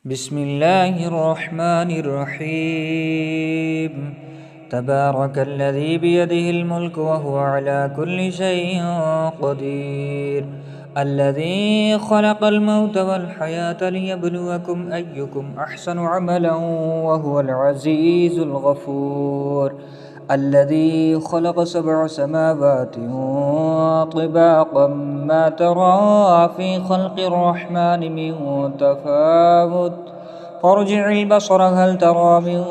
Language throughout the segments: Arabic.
بسم الله الرحمن الرحيم. تبارك الذي بيده الملك وهو على كل شيء قدير، الذي خلق الموت والحياة ليبلوكم أيكم أحسن عملا وهو العزيز الغفور، الذي خلق 7 سماوات طباقا ما ترى في خلق الرحمن من تفاوت، فارجع البصر هل ترى من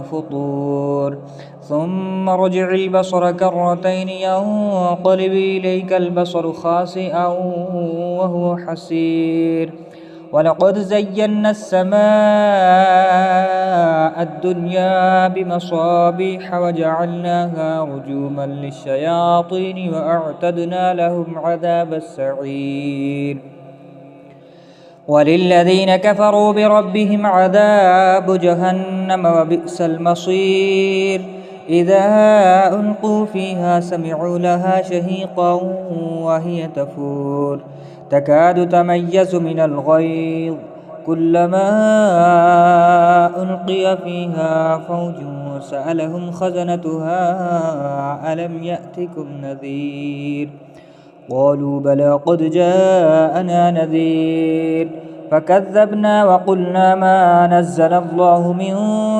فطور، ثم ارجع البصر كرتين ينقلب إليك البصر خاسئا وهو حسير، ولقد زينا السماء الدنيا بمصابيح وجعلناها رجوما للشياطين وأعتدنا لهم عذاب السعير. وللذين كفروا بربهم عذاب جهنم وبئس المصير. إذا ألقوا فيها سمعوا لها شهيقا وهي تفور، تكاد تميز من الغيظ، كلما ألقي فيها فوج سألهم خزنتها ألم يأتكم نذير، قالوا بلى قد جاءنا نذير، فكذبنا وقلنا ما نزل الله من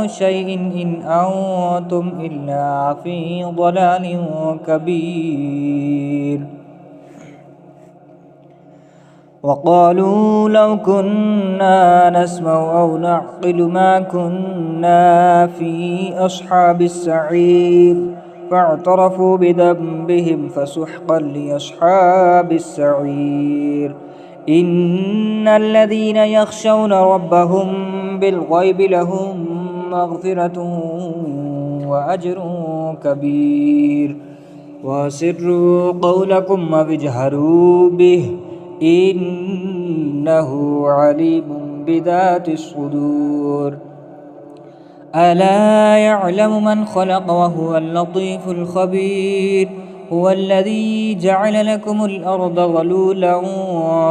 شيء إن أنتم إلا في ضلال كبير. وقالوا لو كنا نسمع أو نعقل ما كنا في أصحاب السعير، فاعترفوا بذنبهم فسحقا لأصحاب السعير. إن الذين يخشون ربهم بالغيب لهم مغفرة وأجر كبير. وأسروا قولكم واجهروا به إنه عليم بذات الصدور. ألا يعلم من خلق وهو اللطيف الخبير. هو الذي جعل لكم الأرض ظلولا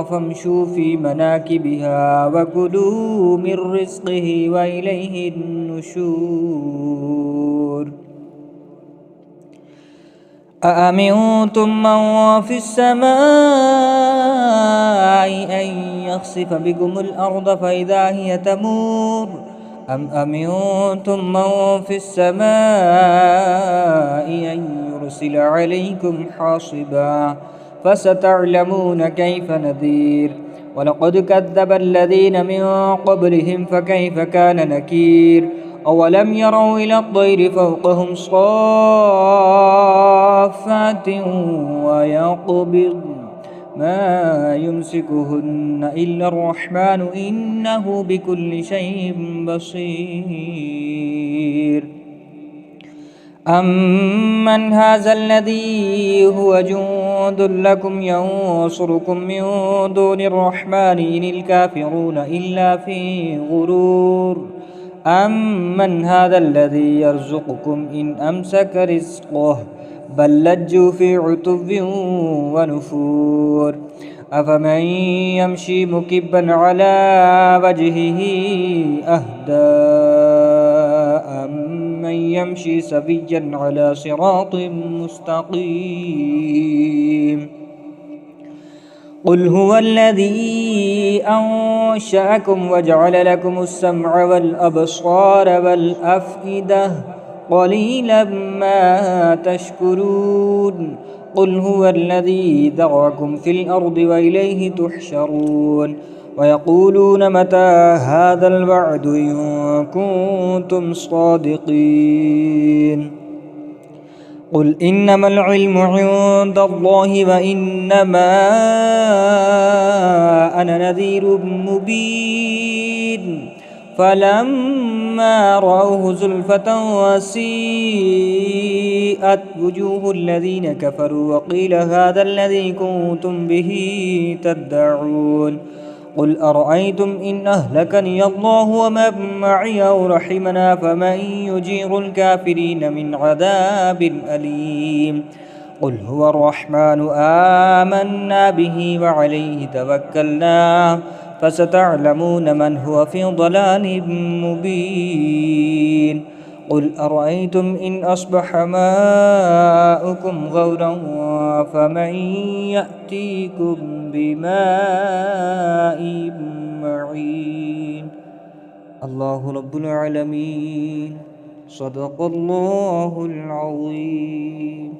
فامشوا في مناكبها وكلوا من رزقه وإليه النشور. أأمنتم من في السماء أن يخسف بكم الأرض فإذا هي تمور، أم أمنتم من في السماء أن يرسل عليكم حاصبا، فستعلمون كيف نذير. ولقد كذب الذين من قبلهم فكيف كان نكير. أولم يروا إلى الطير فوقهم صافات ويقبض ما يمسكهن إلا الرحمن إنه بكل شيء بصير. أمن هذا الذي هو جند لكم ينصركم من دون الرحمن إن الكافرون إلا في غرور. أمن هذا الذي يرزقكم إن أمسك رزقه بل لجوا في عتب ونفور. أفمن يمشي مكبا على وجهه أهدى أمن يمشي سويا على صراط مستقيم. قل هو الذي أنشأكم وجعل لكم السمع والأبصار والأفئدة قليلا ما تشكرون. قل هو الذي ذرأكم في الأرض وإليه تحشرون. ويقولون متى هذا الوعد إن كنتم صادقين. قل إنما العلم عند الله وإنما أنا نذير مبين. فلما رأوه زلفة وسيئت وجوه الذين كفروا وقيل هذا الذي كنتم به تدعون. قل أرأيتم إن أهلكني الله ومن معي أو رحمنا فمن يجير الكافرين من عذاب أليم. قل هو الرحمن آمنا به وعليه توكلنا فستعلمون من هو في ضلال مبين قل أرأيتم إن أصبح ماؤكم غورا فمن يأتيكم بماء معين. الله رب العالمين. صدق الله العظيم.